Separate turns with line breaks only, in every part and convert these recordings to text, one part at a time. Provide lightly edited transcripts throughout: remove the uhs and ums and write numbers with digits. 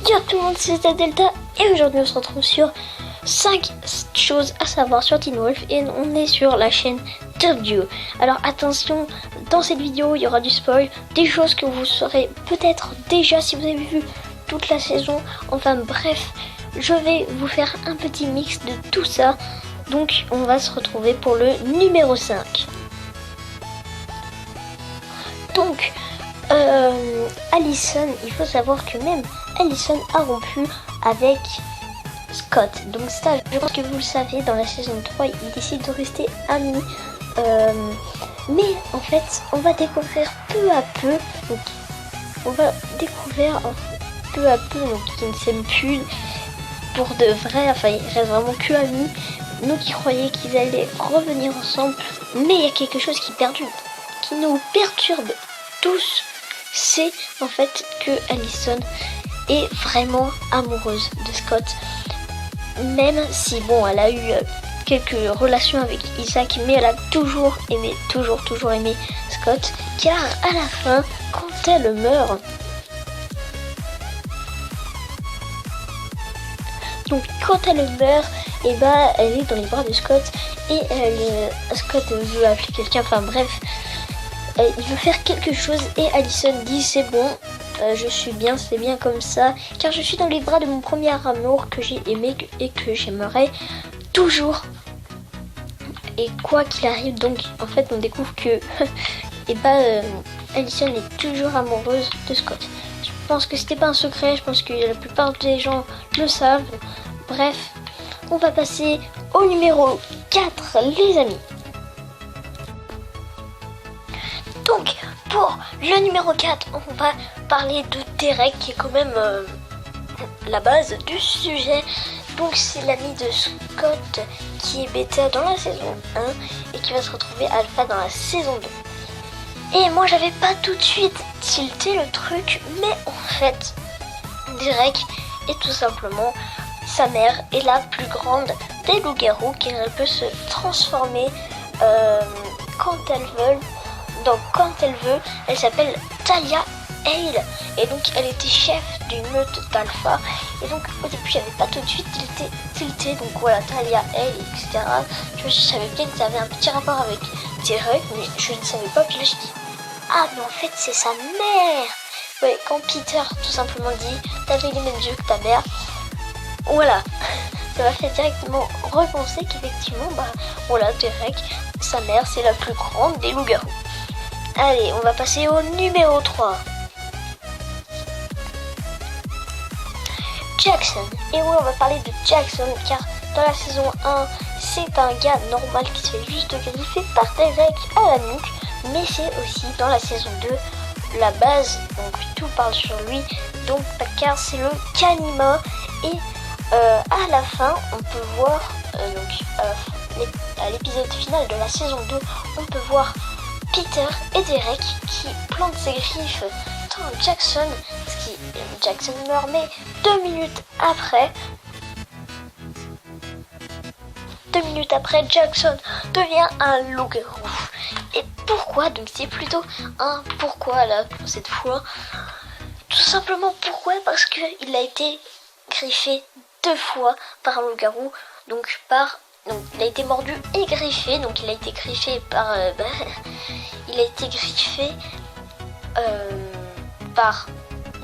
Yo tout le monde, c'est Delta et aujourd'hui on se retrouve sur 5 choses à savoir sur Teen Wolf et on est sur la chaîne Top Duo. Alors attention, dans cette vidéo il y aura du spoil, des choses que vous saurez peut-être déjà si vous avez vu toute la saison. Enfin bref, je vais vous faire un petit mix de tout ça. Donc on va se retrouver pour le numéro 5. Donc Allison, il faut savoir que même Allison a rompu avec Scott. Donc ça, je pense que vous le savez, dans la saison 3, ils décident de rester amis. Mais en fait, on va découvrir peu à peu, donc on va découvrir peu à peu qu'ils ne s'aiment plus pour de vrai, enfin ils restent vraiment que amis. Nous qui croyaient qu'ils allaient revenir ensemble, mais il y a quelque chose qui nous perturbe tous, c'est en fait que Allison est vraiment amoureuse de Scott. Même si bon, elle a eu quelques relations avec Isaac, mais elle a toujours aimé Scott, car à la fin, quand elle meurt, et bah elle est dans les bras de Scott et Scott veut appeler quelqu'un, enfin bref, il veut faire quelque chose et Allison dit c'est bon, je suis bien, c'est bien comme ça, car je suis dans les bras de mon premier amour que j'ai aimé et que j'aimerais toujours. Et quoi qu'il arrive, donc en fait on découvre que Allison est toujours amoureuse de Scott. Je pense que c'était pas un secret, je pense que la plupart des gens le savent. Bref, on va passer au numéro 4 les amis. Donc pour le numéro 4, on va parler de Derek qui est quand même la base du sujet. Donc c'est l'ami de Scott qui est bêta dans la saison 1 et qui va se retrouver alpha dans la saison 2. Et moi j'avais pas tout de suite tilté le truc, mais en fait Derek est tout simplement, sa mère est la plus grande des loups-garous car elle peut se transformer quand elle veut. Donc quand elle veut, elle s'appelle Talia Hale et donc elle était chef d'une meute d'alpha et donc au début j'avais pas tout de suite tilté, donc voilà, Talia Hale, etc. Je savais bien que ça avait un petit rapport avec Derek, mais je ne savais pas, puis là je dis ah mais en fait c'est sa mère. Ouais, quand Peter tout simplement dit t'avais les mêmes yeux que ta mère, voilà, ça m'a fait directement repenser qu'effectivement voilà, Derek, sa mère c'est la plus grande des loups-garous. Allez, on va passer au numéro 3. Jackson. Et oui, on va parler de Jackson car dans la saison 1, c'est un gars normal qui se fait juste griffer par Derek à la nuque. Mais c'est aussi dans la saison 2 la base, donc tout parle sur lui. Donc car c'est le Kanima. Et à la fin, on peut voir, à l'épisode final de la saison 2, on peut voir Peter et Derek qui plantent ses griffes dans Jackson, Jackson meurt, mais 2 minutes après, Jackson devient un loup-garou. Et pourquoi? Donc c'est plutôt un pourquoi là pour cette fois. Tout simplement pourquoi? Parce qu'il a été griffé 2 fois par un loup-garou, donc il a été mordu et griffé, donc il a été griffé par par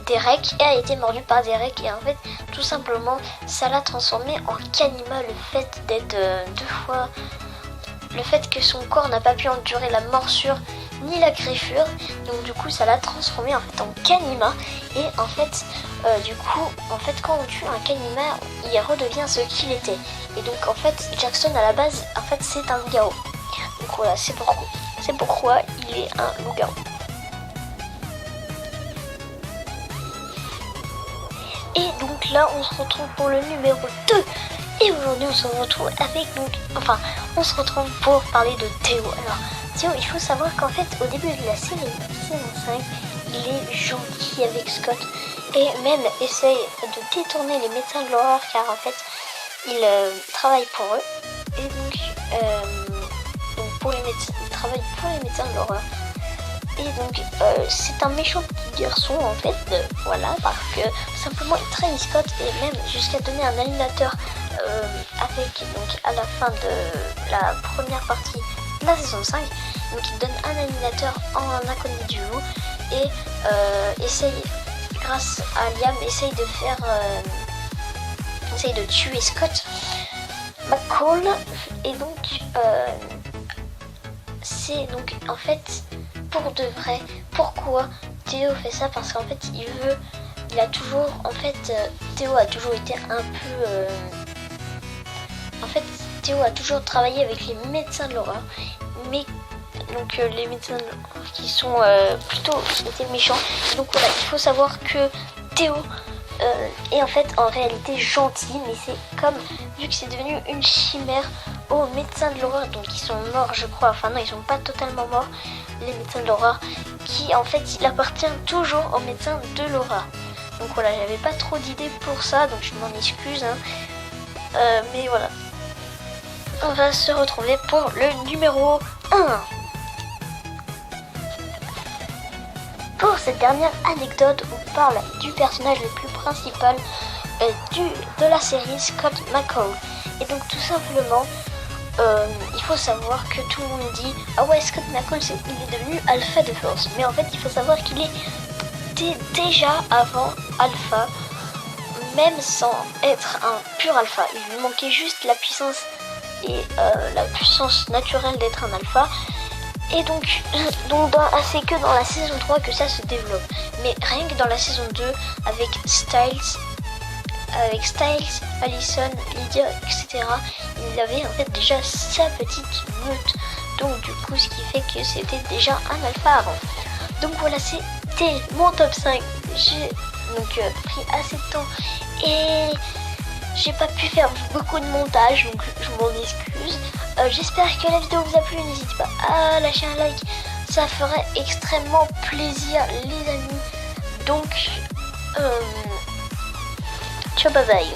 Derek et a été mordu par Derek et en fait tout simplement ça l'a transformé en Kanima, le fait d'être 2 fois, le fait que son corps n'a pas pu endurer la morsure ni la griffure, donc du coup ça l'a transformé en fait en Kanima et en fait du coup en fait quand on tue un Kanima il redevient ce qu'il était et donc en fait Jackson à la base en fait c'est un loup-garou, donc voilà, c'est pourquoi il est un loup-garou. Et donc là on se retrouve pour le numéro 2 et aujourd'hui on se retrouve on se retrouve pour parler de Théo. Alors Théo, il faut savoir qu'en fait au début de la saison 5 il est gentil avec Scott et même essaye de détourner les médecins de l'horreur car en fait il travaille pour eux et donc pour les médecins, il travaille pour les médecins de l'horreur Et donc c'est un méchant petit garçon en fait, voilà, parce que simplement il trahit Scott et même jusqu'à donner un animateur avec, donc à la fin de la première partie de la saison 5, donc il donne un animateur en inconnu du loup et essaye, grâce à Liam, essaye de tuer Scott McCall. Et donc c'est donc en fait pour de vrai pourquoi Théo fait ça, parce qu'en fait Théo a toujours été un peu en fait Théo a toujours travaillé avec les médecins de l'horreur, mais donc les médecins de l'horreur qui sont plutôt étaient méchants. Donc voilà, il faut savoir que Théo est en fait en réalité gentil, mais c'est comme, vu que c'est devenu une chimère aux médecins de l'horreur, donc ils sont morts je crois, enfin non, ils sont pas totalement morts, les médecins de l'horreur, qui en fait il appartient toujours aux médecins de l'horreur. Donc voilà, j'avais pas trop d'idées pour ça, donc je m'en excuse, hein. Mais voilà, on va se retrouver pour le numéro 1. Pour cette dernière anecdote, on parle du personnage le plus principal de la série, Scott McCall. Et donc tout simplement, il faut savoir que tout le monde dit « Ah ouais, Scott McCall, il est devenu Alpha de Force ». Mais en fait, il faut savoir qu'il était déjà avant Alpha, même sans être un pur Alpha. Il lui manquait juste la puissance et la puissance naturelle d'être un Alpha. Et donc c'est que dans la saison 3 que ça se développe. Mais rien que dans la saison 2, avec Styles, Allison, Lydia, etc., il avait en fait déjà sa petite meute. Donc du coup, ce qui fait que c'était déjà un alpha avant. Donc voilà, c'était mon top 5. J'ai donc pris assez de temps et j'ai pas pu faire beaucoup de montage, donc je m'en excuse. J'espère que la vidéo vous a plu, n'hésitez pas à lâcher un like, ça ferait extrêmement plaisir les amis. Donc ciao, bye bye.